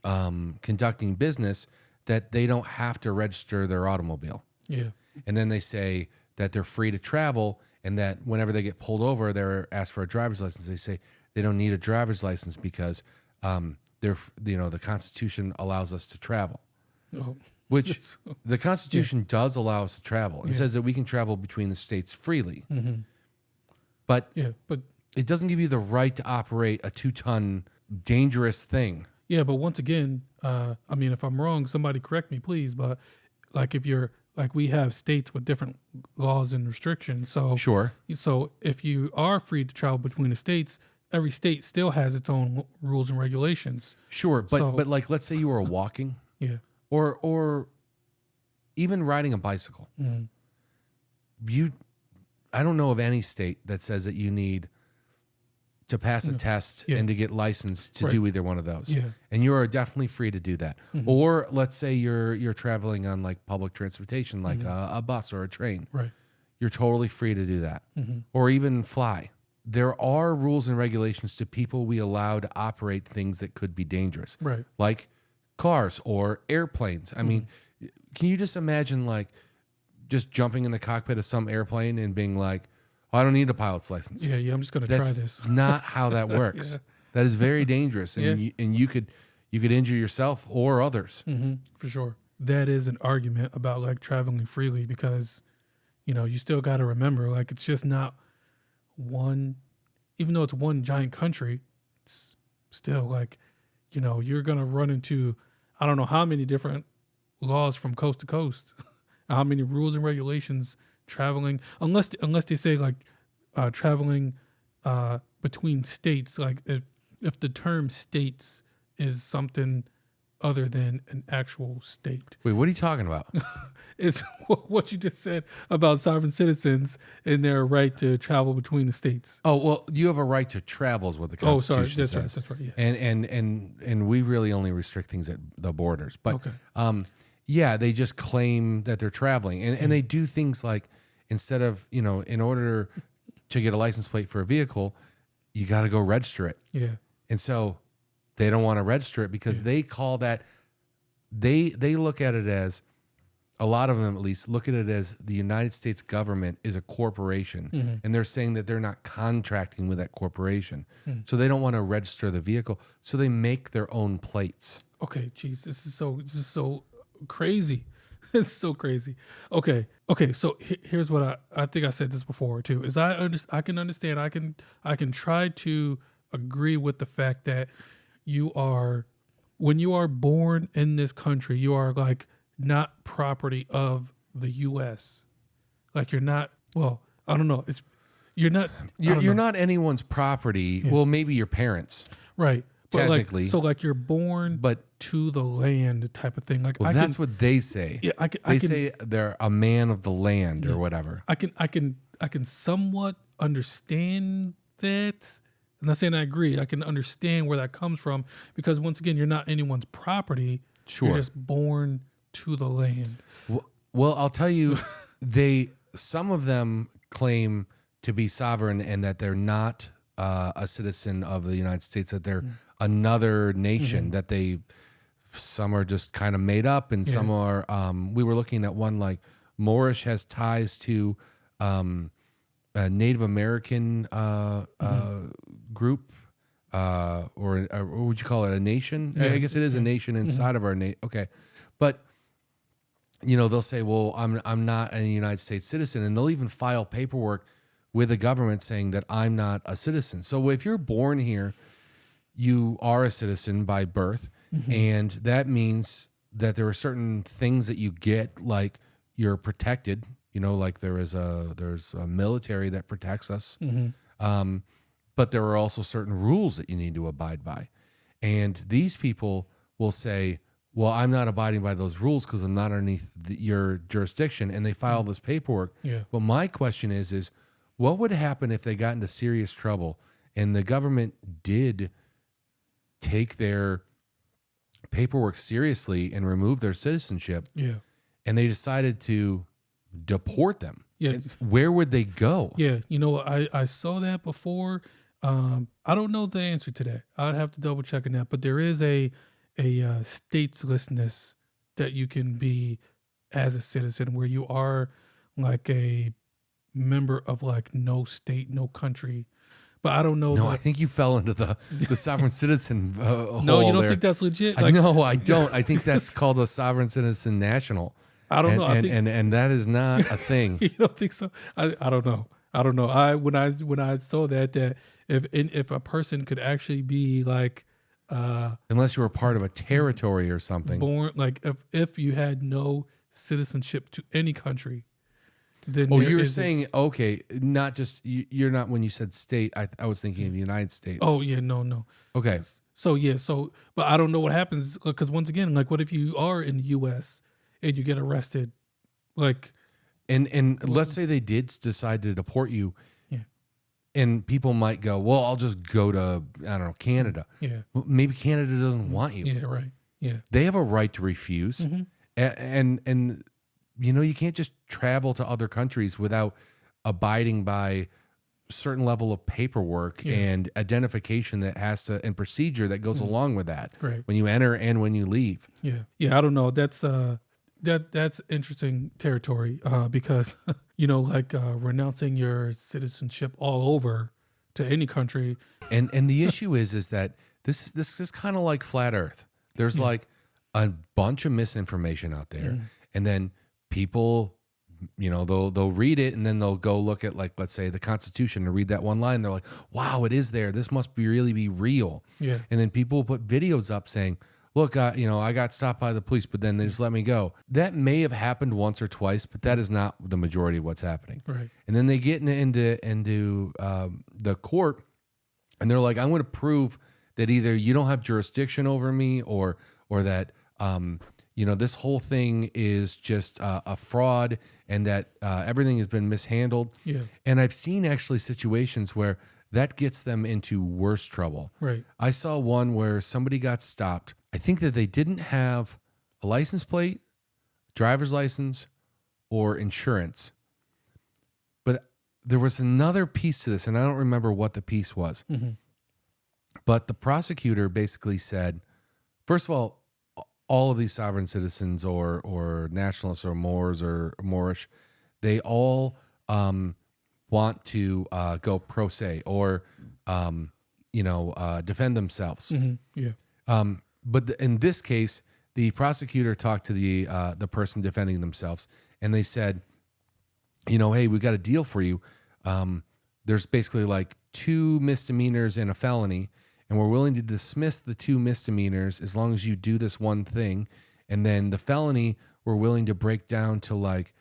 conducting business, that they don't have to register their automobile. Yeah. And then they say that they're free to travel, and that whenever they get pulled over, they're asked for a driver's license. They say they don't need a driver's license because the Constitution allows us to travel. Oh. Which the Constitution does allow us to travel. It says that we can travel between the states freely. But it doesn't give you the right to operate a 2-ton dangerous thing. Yeah, but once again, if I'm wrong, somebody correct me, please. But like, if you're like, we have states with different laws and restrictions. So Sure. So if you are free to travel between the states, every state still has its own rules and regulations. Sure, but like, let's say you were walking, or even riding a bicycle. I don't know of any state that says that you need to pass a test and to get licensed to do either one of those. Yeah. And you are definitely free to do that. Or let's say you're traveling on like public transportation, like a bus or a train. Right. You're totally free to do that. Or even fly. There are rules and regulations to people we allow to operate things that could be dangerous. Right. Like cars or airplanes. I mean, can you just imagine like just jumping in the cockpit of some airplane and being like, I don't need a pilot's license. Yeah, I'm just going to try this. That's not how that works. That is very dangerous, and you could injure yourself or others. For sure. That is an argument about like traveling freely, because you still got to remember, like, it's just not one, even though it's one giant country, it's still like, you're going to run into, I don't know how many different laws from coast to coast, how many rules and regulations traveling, unless they say like traveling between states, like if the term states is something other than an actual state. Wait, what are you talking about? It's what you just said about sovereign citizens and their right to travel between the states. Oh, well, you have a right to travel is what the Constitution says. That's right. Yeah. And we really only restrict things at the borders. But they just claim that they're traveling, and they do things like, instead of, in order to get a license plate for a vehicle, you got to go register it. Yeah. And so they don't want to register it because they call that, they look at it as, a lot of them at least look at it as the United States government is a corporation, and they're saying that they're not contracting with that corporation. So they don't want to register the vehicle. So they make their own plates. Okay. Geez, this is so crazy. It's so crazy. Okay. So here's what I think I said this before too, is I can understand. I can try to agree with the fact that when you are born in this country, you are like not property of the U.S. Like, you're not, well, I don't know. You're not anyone's property. Yeah. Well, maybe your parents. Right. Technically. Like, so like you're born to the land type of thing. Like, well, that's what they say. Yeah, they say they're a man of the land or whatever. I can somewhat understand that. I'm not saying I agree. I can understand where that comes from, because once again, you're not anyone's property. Sure. You're just born to the land. Well, I'll tell you, some of them claim to be sovereign and that they're not a citizen of the United States, that they're another nation, that they some are just kind of made up, and some are. We were looking at one like Moorish has ties to a Native American group, or what would you call it? A nation? Yeah. I guess it is a nation inside of our nation. Okay, but they'll say, "Well, I'm not a United States citizen," and they'll even file paperwork with the government saying that I'm not a citizen. So if you're born here, you are a citizen by birth, and that means that there are certain things that you get, like you're protected. Like there's a military that protects us, but there are also certain rules that you need to abide by. And these people will say, well, I'm not abiding by those rules because I'm not underneath your jurisdiction, and they file this paperwork. Yeah. But my question is what would happen if they got into serious trouble and the government did take their paperwork seriously and remove their citizenship, and they decided to deport them? Yeah. Where would they go? Yeah. I saw that before. I don't know the answer to that. I'd have to double check on that. But there is a statelessness that you can be as a citizen, where you are like a member of like no state, no country. But I don't know. No, I think you fell into the sovereign citizen hole. No, you don't there. think that's legit? No, I don't. I think that's called a sovereign citizen national. I don't know. And that is not a thing. You don't think so? I don't know. When I saw that if a person could actually be like, unless you were part of a territory or something, born like if you had no citizenship to any country, then you're saying okay, not just you're not. When you said state, I was thinking of the United States. Oh yeah, no. Okay. So but I don't know what happens, because once again, like, what if you are in the U.S. and you get arrested, like, and let's say they did decide to deport you. And people might go, well, I'll just go to, I don't know, Canada. Yeah. Well, maybe Canada doesn't want you. Yeah, right. Yeah. They have a right to refuse. And you can't just travel to other countries without abiding by a certain level of paperwork and identification that has to, and procedure that goes along with that. Right. When you enter and when you leave. Yeah. Yeah, I don't know. That's interesting territory, because renouncing your citizenship all over to any country. And the issue is that this is kind of like flat Earth. There's like a bunch of misinformation out there, and then people, they'll read it, and then they'll go look at, like, let's say the Constitution, and read that one line. They're like, wow, it is there. This must really be real. Yeah. And then people put videos up saying, look, I got stopped by the police, but then they just let me go. That may have happened once or twice, but that is not the majority of what's happening. Right. And then they get into the court, and they're like, I'm going to prove that either you don't have jurisdiction over me, or that this whole thing is just a fraud, and that everything has been mishandled. Yeah. And I've seen actually situations where that gets them into worse trouble. Right. I saw one where somebody got stopped. I think that they didn't have a license plate, driver's license, or insurance. But there was another piece to this, and I don't remember what the piece was. But the prosecutor basically said, first of all of these sovereign citizens or nationalists or Moors or Moorish, they all want to go pro se or defend themselves. Yeah. But in this case, the prosecutor talked to the person defending themselves, and they said, hey, we got a deal for you. There's basically like 2 misdemeanors and a felony, and we're willing to dismiss the 2 misdemeanors as long as you do this one thing, and then the felony we're willing to break down to like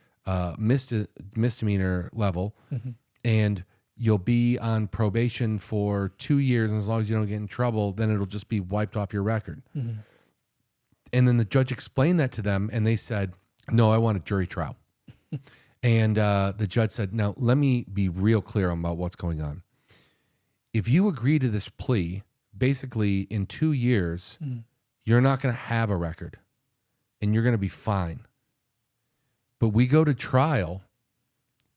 misdemeanor level, and you'll be on probation for 2 years, and as long as you don't get in trouble, then it'll just be wiped off your record. And then the judge explained that to them, and they said, no, I want a jury trial. And the judge said, now, let me be real clear about what's going on. If you agree to this plea, basically in 2 years, you're not going to have a record, and you're going to be fine. But we go to trial,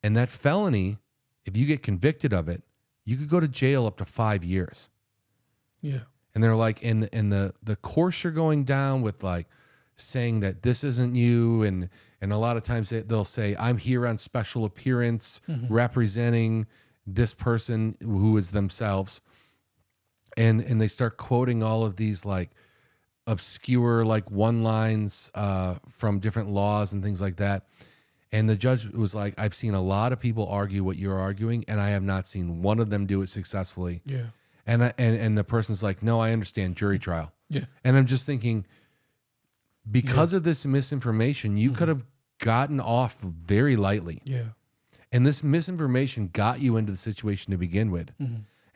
and that felony, if you get convicted of it, you could go to jail up to 5 years. Yeah. and they're like, in the course you're going down with like saying that this isn't you, and a lot of times they'll say, I'm here on special appearance representing this person who is themselves, and they start quoting all of these like obscure like one lines from different laws and things like that. And the judge was like, I've seen a lot of people argue what you're arguing, and I have not seen one of them do it successfully. Yeah. And the person's like, no, I understand, jury trial. Yeah. And I'm just thinking, because of this misinformation, you could have gotten off very lightly. Yeah. And this misinformation got you into the situation to begin with.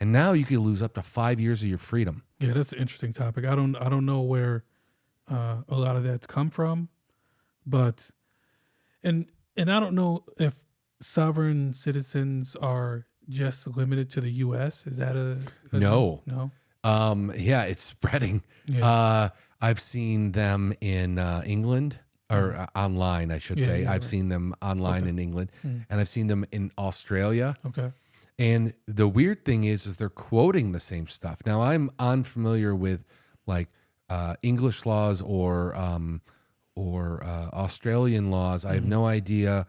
And now you could lose up to 5 years of your freedom. Yeah, that's an interesting topic. I don't know where a lot of that's come from, but and I don't know if sovereign citizens are just limited to the U.S. Is that a No. no? Yeah, it's spreading. Yeah. I've seen them in England, or online, I should say. I've seen them online in England, and I've seen them in Australia. Okay. And the weird thing is they're quoting the same stuff. Now, I'm unfamiliar with like English laws or Australian laws. I have no idea.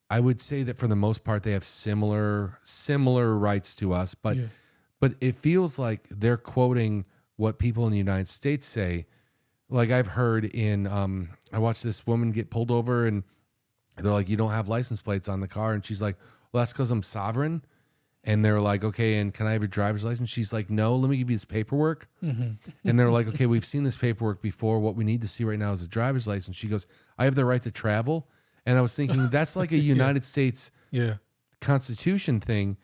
I would say that for the most part, they have similar rights to us, but it feels like they're quoting what people in the United States say. Like I've heard in, I watched this woman get pulled over, and they're like, you don't have license plates on the car. And she's like, well, that's because I'm sovereign. And they're like, okay, and can I have your driver's license? She's like, no, let me give you this paperwork. And they're like, okay, we've seen this paperwork before. What we need to see right now is a driver's license. She goes, I have the right to travel. And I was thinking, that's like a United States Constitution thing.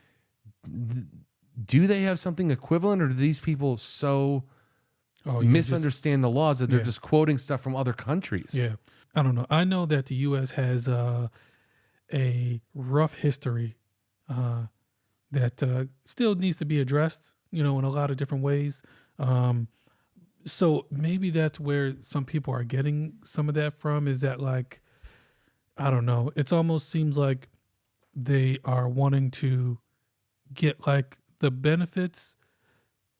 Do they have something equivalent, or do these people misunderstand the laws that they're just quoting stuff from other countries? Yeah. I don't know. I know that the U.S. has a rough history that still needs to be addressed, in a lot of different ways. So maybe that's where some people are getting some of that from, is that like, I don't know. It almost seems like they are wanting to get like the benefits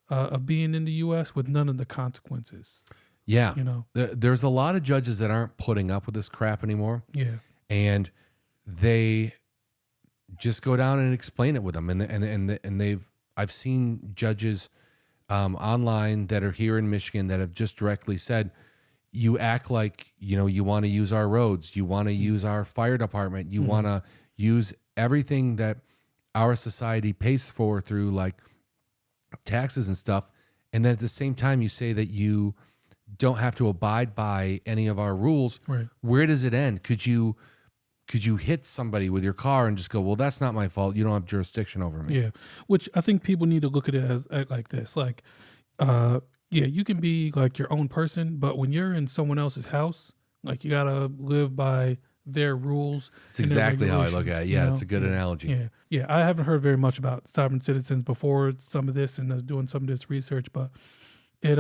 of being in the U.S. with none of the consequences. Yeah. There's a lot of judges that aren't putting up with this crap anymore. Yeah. And they just go down and explain it with them. And I've seen judges online that are here in Michigan that have just directly said, you act like, you want to use our roads, you want to use our fire department, you want to use everything that our society pays for through like taxes and stuff. And then at the same time, you say that you don't have to abide by any of our rules. Right. Where does it end? Could you hit somebody with your car and just go, well, that's not my fault. You don't have jurisdiction over me. Yeah. Which I think people need to look at it as like this. Like, you can be like your own person, but when you're in someone else's house, like you got to live by their rules. It's exactly how I look at it. Yeah, it's a good analogy. Yeah. Yeah. I haven't heard very much about sovereign citizens before some of this, and I was doing some of this research, but it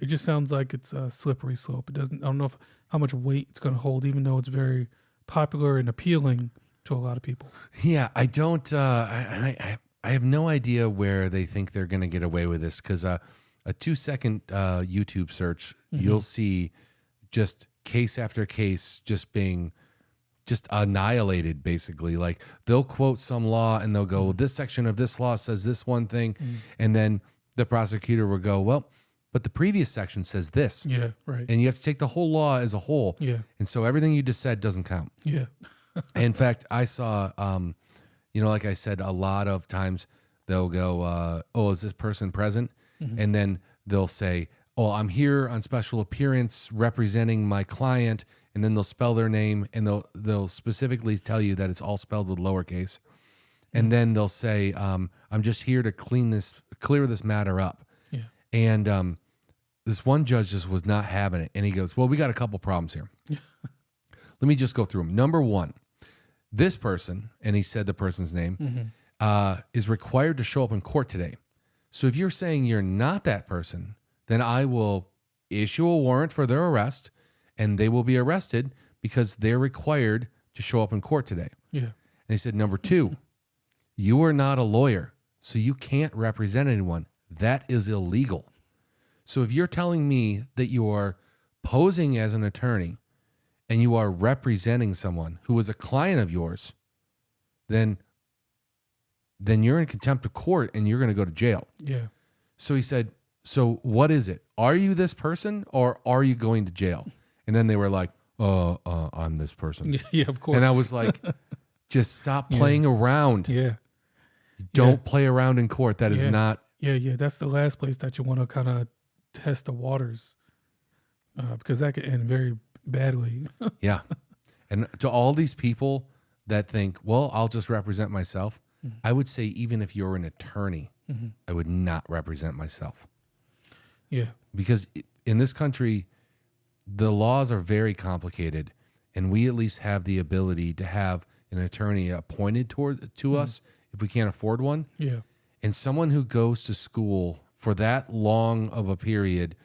just sounds like it's a slippery slope. I don't know how much weight it's going to hold, even though it's very popular and appealing to a lot of people. Yeah, I don't. I have no idea where they think they're going to get away with this, because a 2-second YouTube search, you'll see just case after case just being just annihilated. Basically, like they'll quote some law and they'll go, well, this section of this law says this one thing, and then the prosecutor will go, well, but the previous section says this. Yeah, right. And you have to take the whole law as a whole. Yeah. And so everything you just said doesn't count. Yeah. In fact, I saw, like I said, a lot of times they'll go, oh, is this person present? And then they'll say, oh, I'm here on special appearance representing my client. And then they'll spell their name, and they'll specifically tell you that it's all spelled with lowercase. And then they'll say, I'm just here to clear this matter up. Yeah. And this one judge just was not having it. And he goes, well, we got a couple problems here. Let me just go through them. Number one, this person, and he said the person's name, is required to show up in court today. So if you're saying you're not that person, then I will issue a warrant for their arrest, and they will be arrested because they're required to show up in court today. Yeah. And he said, number two, you are not a lawyer, so you can't represent anyone. That is illegal. So if you're telling me that you are posing as an attorney and you are representing someone who is a client of yours, then you're in contempt of court and you're going to go to jail. Yeah. So he said, so what is it? Are you this person or are you going to jail? And then they were like, I'm this person. Yeah, of course. And I was like, just stop playing around. Yeah. Don't play around in court. That is not. Yeah. That's the last place that you want to kind of test the waters, because that could end very badly. Yeah. And to all these people that think, well, I'll just represent myself, I would say even if you're an attorney, I would not represent myself. Yeah. Because in this country, the laws are very complicated, and we at least have the ability to have an attorney appointed to us if we can't afford one. Yeah. And someone who goes to school for that long of a period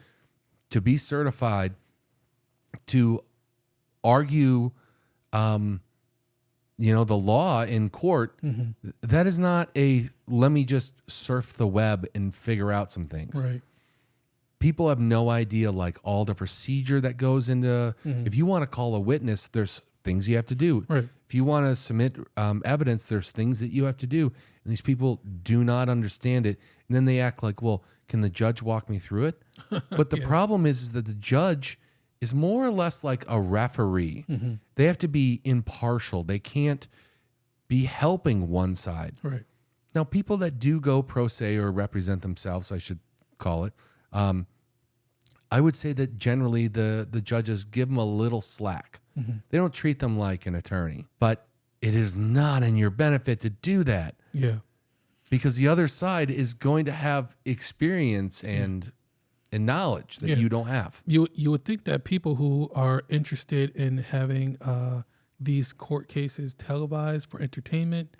to be certified to argue, the law in court, that is not let me just surf the web and figure out some things. Right. People have no idea, like, all the procedure that goes into, if you want to call a witness, there's things you have to do. Right. If you want to submit evidence, there's things that you have to do. And these people do not understand it. And then they act like, well, can the judge walk me through it? But the problem is that the judge is more or less like a referee. They have to be impartial. They can't be helping one side. Right. Now, people that do go pro se or represent themselves, I should call it, I would say that generally the judges give them a little slack. They don't treat them like an attorney, but it is not in your benefit to do that. Yeah. Because the other side is going to have experience and knowledge that you don't have. You would think that people who are interested in having these court cases televised for entertainment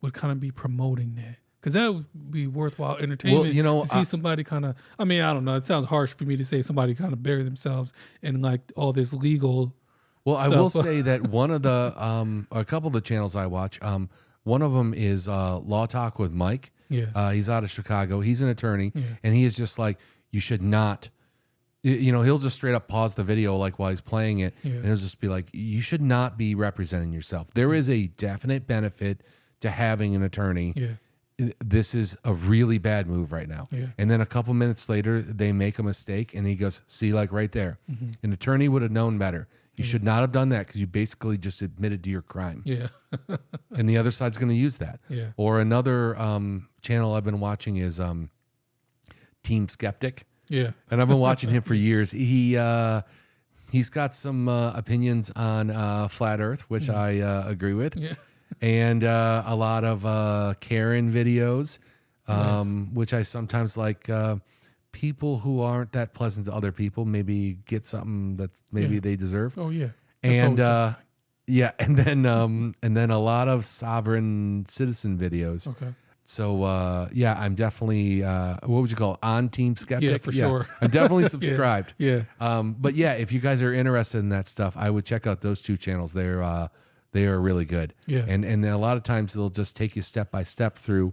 would kind of be promoting that. Because that would be worthwhile entertainment to see somebody kind of, I don't know, it sounds harsh for me to say somebody kind of bury themselves in like all this legal stuff. I will say that one of the, a couple of the channels I watch, one of them is Law Talk with Mike. Yeah. He's out of Chicago. He's an attorney, and he is just like, you should not, he'll just straight up pause the video like while he's playing it, and he'll just be like, you should not be representing yourself. There is a definite benefit to having an attorney. Yeah. This is a really bad move right now. Yeah. And then a couple minutes later, they make a mistake, and he goes, see, like right there. An attorney would have known better. You should not have done that because you basically just admitted to your crime. Yeah. And the other side's going to use that. Yeah. Or another channel I've been watching is Team Skeptic. Yeah. And I've been watching him for years. He's got some opinions on flat Earth, which I agree with. Yeah. And a lot of Karen videos, which I sometimes like. People who aren't that pleasant to other people maybe get something that maybe they deserve. Oh yeah. And and then a lot of sovereign citizen videos. Okay. So I'm definitely what would you call it? On Team Skeptic? Yeah, for sure. I'm definitely subscribed. Yeah. But yeah, if you guys are interested in that stuff, I would check out those two channels. They are really good. Yeah. And then a lot of times they'll just take you step by step through.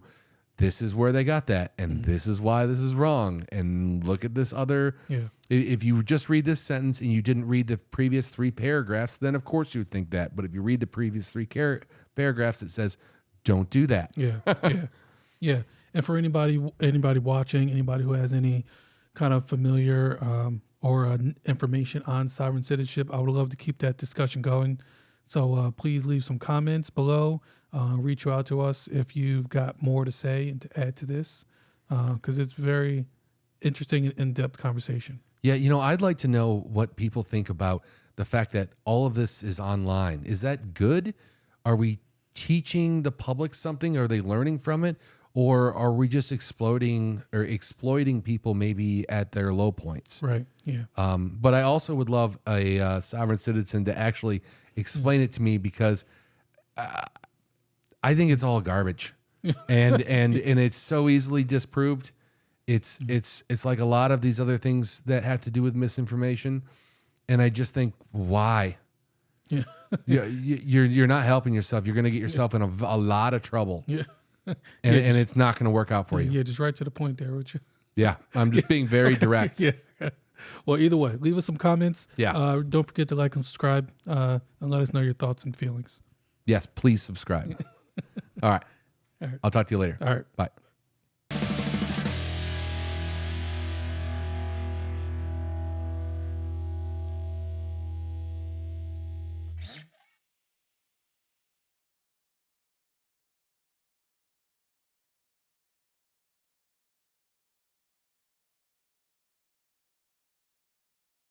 This is where they got that, and this is why this is wrong. And look at this other. Yeah. If you just read this sentence and you didn't read the previous 3 paragraphs, then of course you would think that. But if you read the previous 3 paragraphs, it says, "Don't do that." Yeah. Yeah. And for anybody watching, anybody who has any kind of familiar or information on sovereign citizenship, I would love to keep that discussion going. So please leave some comments below. Reach out to us if you've got more to say and to add to this, because it's very interesting and in-depth conversation. Yeah, I'd like to know what people think about the fact that all of this is online. Is that good? Are we teaching the public something? Are they learning from it? Or are we just exploiting people maybe at their low points? Right, yeah. But I also would love a sovereign citizen to actually explain it to me, because I think it's all garbage, and it's so easily disproved. It's like a lot of these other things that have to do with misinformation, and I just think, why? Yeah, you're not helping yourself. You're going to get yourself in a lot of trouble. Yeah, and it's not going to work out for you. Yeah, just right to the point there, would you? Yeah, I'm just being very direct. Yeah. Well, either way, leave us some comments. Yeah. Don't forget to like and subscribe, and let us know your thoughts and feelings. Yes, please subscribe. All right. All right. I'll talk to you later. All right. Bye.